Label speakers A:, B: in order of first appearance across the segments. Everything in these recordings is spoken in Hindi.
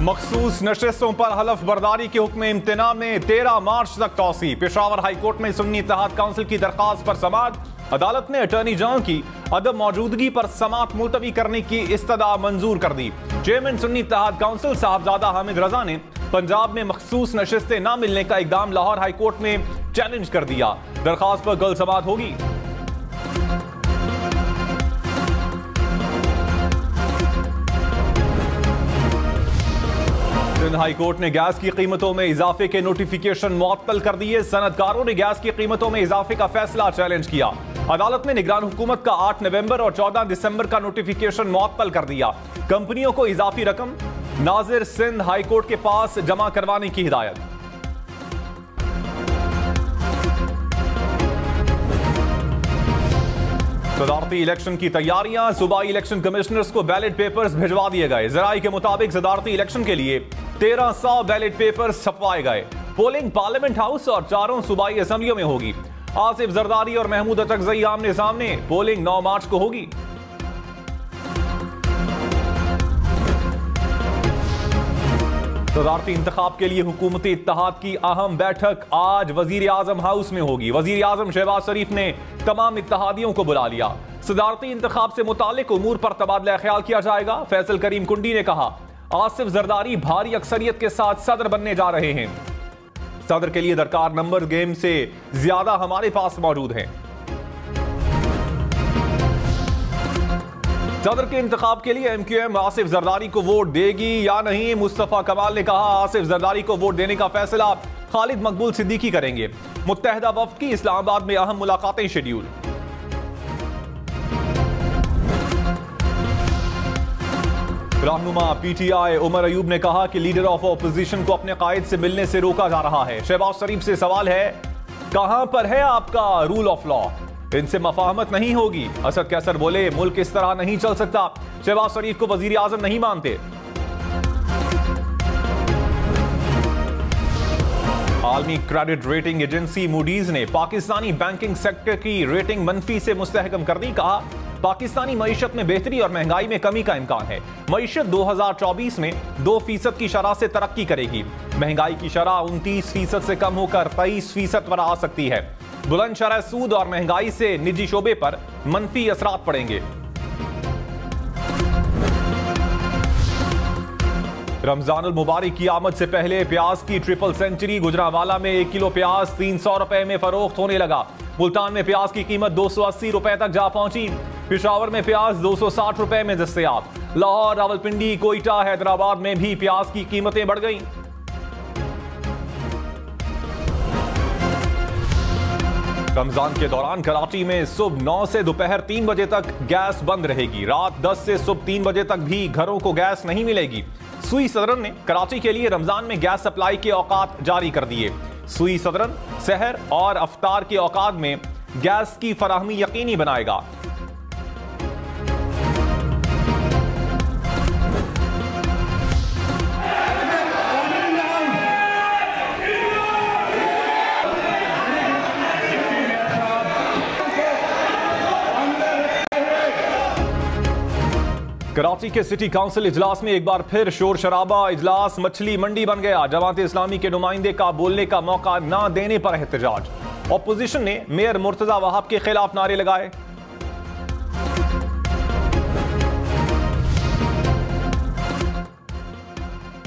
A: मखसूस नशिस्तों पर हलफ बर्दारी के हुक्म इम्तना में 13 मार्च तक तौसी। पेशावर हाई कोर्ट में सुन्नी इत्तेहाद काउंसिल की दरखास्त पर समाअत। अदालत ने अटॉर्नी जनरल की अदम मौजूदगी पर समाअत मुलतवी करने की इस्तदा मंजूर कर दी। चेयरमैन सुन्नी इत्तेहाद काउंसिल साहबजादा हामिद रजा ने पंजाब में मखसूस नशिस्तें न मिलने का इकदाम लाहौर हाई कोर्ट में चैलेंज कर दिया। दरखास्त पर कल समाअत होगी। सिंध हाई कोर्ट ने गैस की कीमतों में इजाफे के नोटिफिकेशन मुअत्तल कर दिए। सनतकारों ने गैस की कीमतों में इजाफे का फैसला चैलेंज किया। अदालत ने निगरान हुकूमत का 8 नवंबर और 14 दिसंबर का नोटिफिकेशन मुअत्तल कर दिया। कंपनियों को इजाफी रकम नाजिर सिंध हाई कोर्ट के पास जमा करवाने की हिदायत। सदारती इलेक्शन की तैयारियां। सूबाई इलेक्शन कमिश्नर्स को बैलेट पेपर्स भिजवा दिए गए। जराई के मुताबिक सदारती इलेक्शन के लिए 1300 बैलेट पेपर्स छपवाए गए। पोलिंग पार्लियामेंट हाउस और 4 सूबाई असेंबलियों में होगी। आसिफ जरदारी और महमूद अचकजई आमने सामने। पोलिंग 9 मार्च को होगी। सदारती इंतखाब के लिए हुकूमती इत्तेहाद की अहम बैठक आज वजीर आजम हाउस में होगी। वजीर आजम शहबाज शरीफ ने तमाम इत्तेहादियों को बुला लिया। सदारती इंतखाब से मुतालिक उमूर पर तबादला ख्याल किया जाएगा। फैसल करीम कुंडी ने कहा, आसिफ जरदारी भारी अक्सरियत के साथ सदर बनने जा रहे हैं। सदर के लिए दरकार नंबर गेम से ज्यादा हमारे पास मौजूद हैं। सदर के इंतखाब के लिए MQM आसिफ जरदारी को वोट देगी या नहीं? मुस्तफा कमाल ने कहा, आसिफ जरदारी को वोट देने का फैसला खालिद मकबूल सिद्दीकी करेंगे। मुत्तहदा वफ्द की इस्लामाबाद में अहम मुलाकातें शेड्यूल। रहनुमा PTI उमर अयूब ने कहा कि लीडर ऑफ ऑपोजिशन को अपने कायद से मिलने से रोका जा रहा है। शहबाज शरीफ से सवाल है, कहां पर है आपका रूल ऑफ लॉ? इनसे मफाहमत नहीं होगी। असद कैसर बोले, मुल्क इस तरह नहीं चल सकता। शहबाज शरीफ को वजीर आजम नहीं मानते। आलमी क्रेडिट रेटिंग एजेंसी मूडीज ने पाकिस्तानी बैंकिंग सेक्टर की रेटिंग मनफी से मुस्तहकम कर दी। कहा, पाकिस्तानी मईशत में बेहतरी और महंगाई में कमी का इम्कान है। मईशत 2024 में 2% की शरह से तरक्की करेगी। महंगाई की शरह 29% से कम होकर 23% पर आ सकती है। बुलंद शरह सूद और महंगाई से निजी शोबे पर मनफी असरात पड़ेंगे। रमजानुल मुबारक की आमद से पहले प्याज की ट्रिपल सेंचुरी। गुजरांवाला में 1 किलो प्याज 300 रुपए में फरोख्त होने लगा। मुल्तान में प्याज की कीमत 280 रुपए तक जा पहुंची। पेशावर में प्याज 260 रुपए में दस्तयाब। लाहौर, रावलपिंडी, कोयटा, हैदराबाद में भी प्याज की कीमतें बढ़ गईं। रमजान के दौरान कराची में सुबह 9 से दोपहर 3 बजे तक गैस बंद रहेगी। रात 10 से सुबह 3 बजे तक भी घरों को गैस नहीं मिलेगी। सुई सदरन ने कराची के लिए रमजान में गैस सप्लाई के औकात जारी कर दिए। सुई सदरन सहर और अफ्तार के औकात में गैस की फराहमी यकीनी बनाएगा। कराची के सिटी काउंसिल इजलास में एक बार फिर शोर शराबा। इजलास मछली मंडी बन गया। जमात इस्लामी के नुमाइंदे का बोलने का मौका न देने पर एहतजाज। ऑपोजिशन ने मेयर मुर्तजा वहाब के खिलाफ नारे लगाए।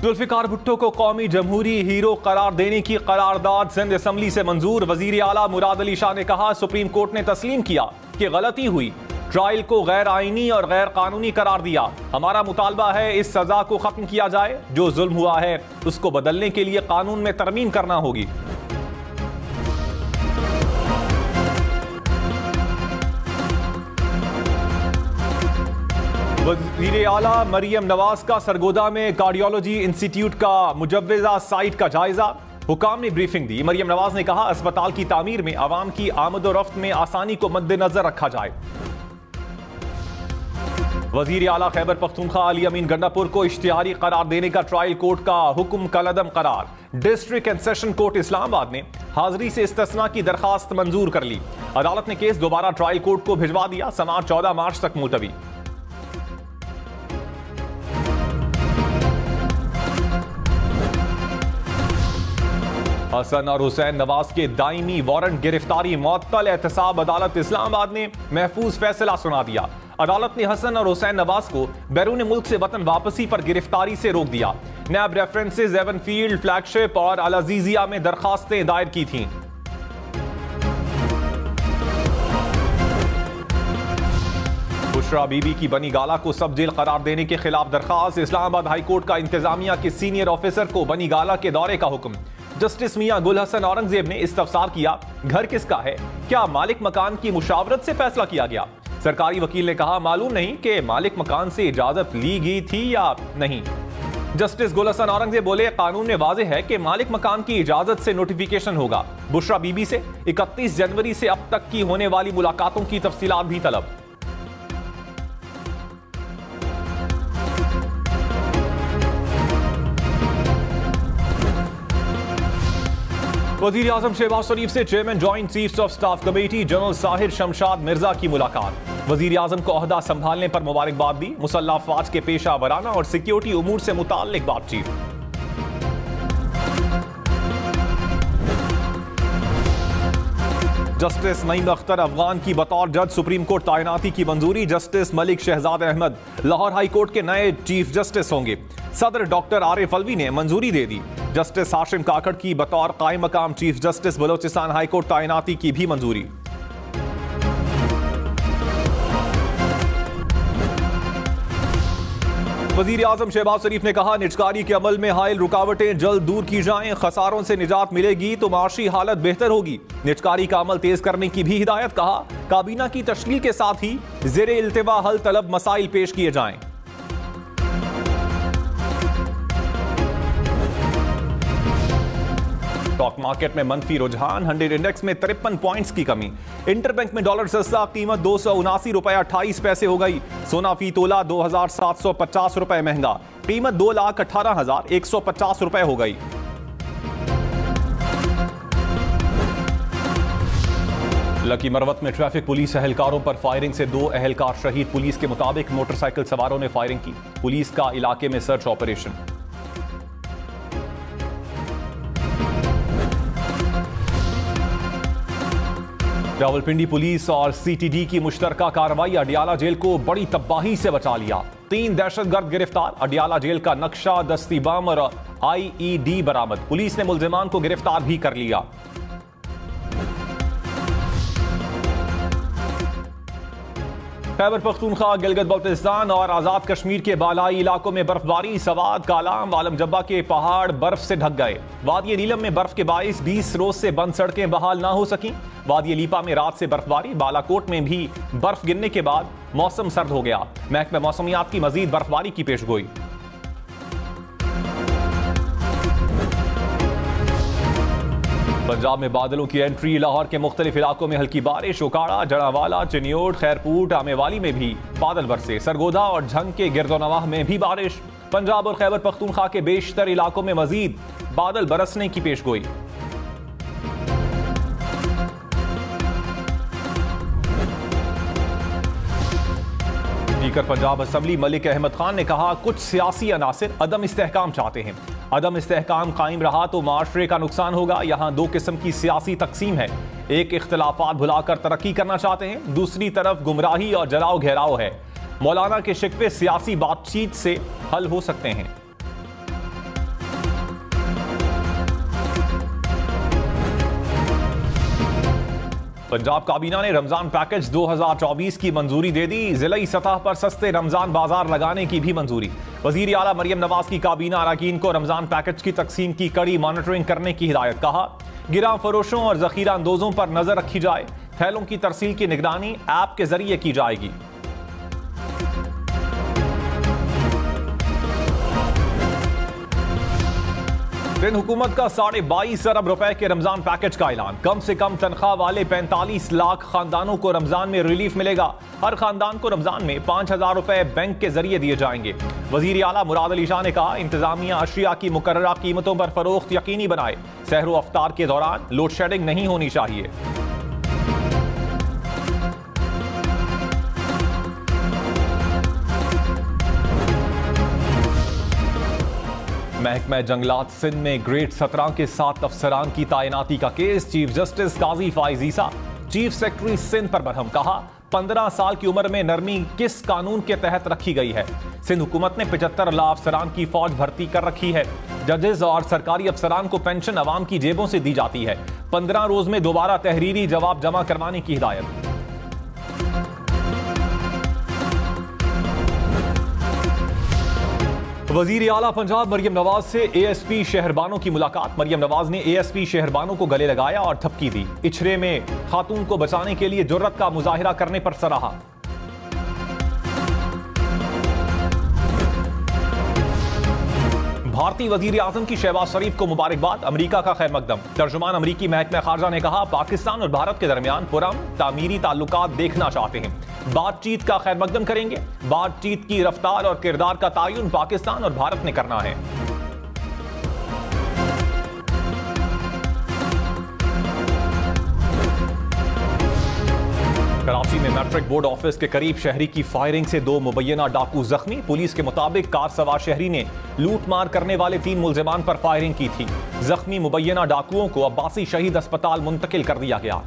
A: जुल्फिकार भुट्टो को कौमी जमहूरी हीरो करार देने की करारदाद सिंध असेंबली से मंजूर। वजीर आला मुराद अली शाह ने कहा, सुप्रीम कोर्ट ने तस्लीम किया कि गलती हुई। ट्रायल को गैर आईनी और गैर कानूनी करार दिया। हमारा मुतालबा है इस सजा को खत्म किया जाए। जो जुल्म हुआ है उसको बदलने के लिए कानून में तरमीम करना होगी। वज़ीर आला मरियम नवाज का सरगोदा में कार्डियोलॉजी इंस्टीट्यूट का मुजव्वज़ा साइट का जायजा। हुकाम ने ब्रीफिंग दी। मरियम नवाज ने कहा, अस्पताल की तामीर में आवाम की आमद और रफ्त में आसानी को मद्देनजर रखा जाए। वजीर आला खैबर पख्तूनख्वा अली अमीन गंडापुर को इश्तिहारी करार देने का ट्रायल कोर्ट का हुक्म कलअदम करार। District and session court Islamabad ने हाजिरी से इस्तिस्ना की दरखास्त मंजूर कर ली। अदालत ने केस दोबारा ट्रायल कोर्ट को भिजवा दिया। समाअत 14 मार्च तक मुलतवी। हसन और हुसैन नवाज के दायमी वारंट गिरफ्तारी मुअत्तल। एहतसाब अदालत इस्लामाबाद ने महफूज फैसला सुना दिया। अदालत ने हसन और हुसैन नवाज को बैरून मुल्क से वतन वापसी पर गिरफ्तारी से रोक दिया। नैब रेफरेंसेज एवनफील्ड, फ्लैगशिप और अल अजीजिया में दरखास्तें दायर की थीं। बुशरा बीबी की बनी गाला को सब जेल करार देने के खिलाफ दरखास्त। इस्लामाबाद हाईकोर्ट का इंतजामिया के सीनियर ऑफिसर को बनी गाला के दौरे का हुक्म। जस्टिस मियां गुल हसन औरंगजेब ने इस्तफसार किया, घर किसका है, क्या मालिक मकान की मुशावरत से फैसला किया गया। सरकारी वकील ने कहा, मालूम नहीं कि मालिक मकान से इजाजत ली गई थी या नहीं। जस्टिस गुल हसन औरंगजेब बोले, कानून में वाज़ेह है कि मालिक मकान की इजाजत से नोटिफिकेशन होगा। बुशरा बीबी से 31 जनवरी से अब तक की होने वाली मुलाकातों की तफसीलात भी तलब। वज़ीर आज़म शहबाज शरीफ से chairman joint chiefs of staff committee general Sahir Shamshad Mirza की मुलाकात। वज़ीर आज़म को ओहदा संभालने पर मुबारकबाद दी। मुसल्लह अफवाज के पेशा वराना और सिक्योरिटी उमूर से मुताल्लिक बातचीत। जस्टिस नईम अख्तर अफगान की बतौर जज सुप्रीम कोर्ट तैनाती की मंजूरी। Justice Malik Shahzad Ahmad Lahore high court के नए चीफ जस्टिस होंगे। सदर डॉक्टर आरिफ अलवी ने मंजूरी दे दी। जस्टिस हाशिम काकड़ की बतौर कायम मकाम chief justice Balochistan high court तैनाती की भी मंजूरी। वज़ीर आज़म शहबाज शरीफ ने कहा, निजकारी के अमल में हायल रुकावटें जल्द दूर की जाएं। खसारों से निजात मिलेगी तो माशी हालत बेहतर होगी। निजकारी का अमल तेज करने की भी हिदायत। कहा, काबीना की तश्कील के साथ ही ज़ेरे इल्तिवा हल तलब मसाइल पेश किए जाएं। स्टॉक मार्केट में मनफी रुझान। 100 इंडेक्स में 53 पॉइंट्स की कमी। इंटरबैंक में डॉलर सस्ता, कीमत 279.28 हो गई। सोना फी तोला 2750 रुपए महंगा, कीमत 2,18,150 रुपए हो गई। लकी मरवत में ट्रैफिक पुलिस एहलकारों पर फायरिंग से 2 एहलकार शहीद। पुलिस के मुताबिक मोटरसाइकिल सवारों ने फायरिंग की। पुलिस का इलाके में सर्च ऑपरेशन। रावलपिंडी पुलिस और सीटीडी की मुश्तरका कार्रवाई। अडियाला जेल को बड़ी तबाही से बचा लिया। 3 दहशतगर्द गिरफ्तार। अडियाला जेल का नक्शा, दस्ती बम और आईईडी बरामद। पुलिस ने मुल्जिमान को गिरफ्तार भी कर लिया। खैबर पख्तूनख्वा, गिलगित बल्तिस्तान और आजाद कश्मीर के बालाई इलाकों में बर्फबारी। सवाद, कालाम, आलम जब्बा के पहाड़ बर्फ से ढक गए। वादी नीलम में बर्फ के बाइस 20 रोज से बंद सड़कें बहाल ना हो सकी। वादी लीपा में रात से बर्फबारी। बालाकोट में भी बर्फ गिरने के बाद मौसम सर्द हो गया। महकमा मौसमियात की मजीद बर्फबारी की पेशगोई। पंजाब में बादलों की एंट्री। लाहौर के मुख्तलिफ इलाकों में हल्की बारिश। ओकाड़ा, जड़ावाला, चिन्योट, खैरपुट, आमेवाली में भी बादल बरसे। सरगोधा और झंग के गिरदोनवाह में भी बारिश। पंजाब और खैबर पख्तूनख्वा के बेशतर इलाकों में मजीद बादल बरसने की पेशगोई। स्पीकर पंजाब असेंबली मलिक अहमद खान ने कहा, कुछ सियासी अनासिर अदम इस्तेहकाम चाहते हैं। अदम इस्तेहकाम कायम रहा तो माशरे का नुकसान होगा। यहाँ 2 किस्म की सियासी तकसीम है। एक इख्तलाफात भुलाकर तरक्की करना चाहते हैं, दूसरी तरफ गुमराही और जलाओ घेराव है। मौलाना के शिकवे सियासी बातचीत से हल हो सकते हैं। पंजाब काबीना ने रमजान पैकेज 2024 की मंजूरी दे दी। जिलाई सतह पर सस्ते रमजान बाजार लगाने की भी मंजूरी। वजीर आला मरियम नवाज की काबीना अरकान को रमजान पैकेज की तकसीम की कड़ी मॉनिटरिंग करने की हिदायत। कहा, गिरा फरोशों और जखीरा अंदोजों पर नजर रखी जाए। थैलों की तरसील की निगरानी ऐप के जरिए की जाएगी। सिंध हुकूमत का 22.5 अरब रुपए के रमजान पैकेज का ऐलान। कम से कम तनख्वाह वाले 45 लाख खानदानों को रमजान में रिलीफ मिलेगा। हर खानदान को रमजान में 5,000 रुपए बैंक के जरिए दिए जाएंगे। वजीर आला मुराद अली शाह ने कहा, इंतजामिया अशिया की मुकर्ररा कीमतों पर फरोख्त यकीनी बनाए। सहरो अफ्तार के दौरान लोड शेडिंग नहीं होनी चाहिए। महकमा जंगलात सिंध में ग्रेड 17 के 7 अफसरान की तैनाती का केस। चीफ जस्टिस काजी फाइज ईसा चीफ सेक्रेटरी सिंध पर बरहम। कहा 15 साल की उम्र में नरमी किस कानून के तहत रखी गई है। सिंध हुकूमत ने 75 लाख अफसरान की फौज भर्ती कर रखी है। जजेस और सरकारी अफसरान को पेंशन अवाम की जेबों से दी जाती है। 15 रोज में दोबारा तहरीरी जवाब जमा करवाने की हिदायत। वजीर आला पंजाब मरियम नवाज से एएसपी शहरबानो की मुलाकात। मरियम नवाज ने एएसपी शहरबानो को गले लगाया और थपकी दी। इछरे में खातून को बचाने के लिए जुर्रत का मुजाहिरा करने पर सराहा। भारतीय वजीर आजम की शहबाज शरीफ को मुबारकबाद। अमेरिका का खैर मकदम। तर्जुमान अमेरिकी महकमा खारजा ने कहा पाकिस्तान और भारत के दरमियान पुरअमन तामीरी ताल्लुकात देखना चाहते हैं। बातचीत का खैर मकदम करेंगे। बातचीत की रफ्तार और किरदार का तयन पाकिस्तान और भारत ने करना है। कराची में मैट्रिक बोर्ड ऑफिस के करीब शहरी की फायरिंग से 2 मुबैना डाकू जख्मी। पुलिस के मुताबिक कार सवार शहरी ने लूट मार करने वाले 3 मुलजिमान पर फायरिंग की थी। जख्मी मुबैना डाकुओं को अब्बासी शहीद अस्पताल मुंतकिल कर दिया गया।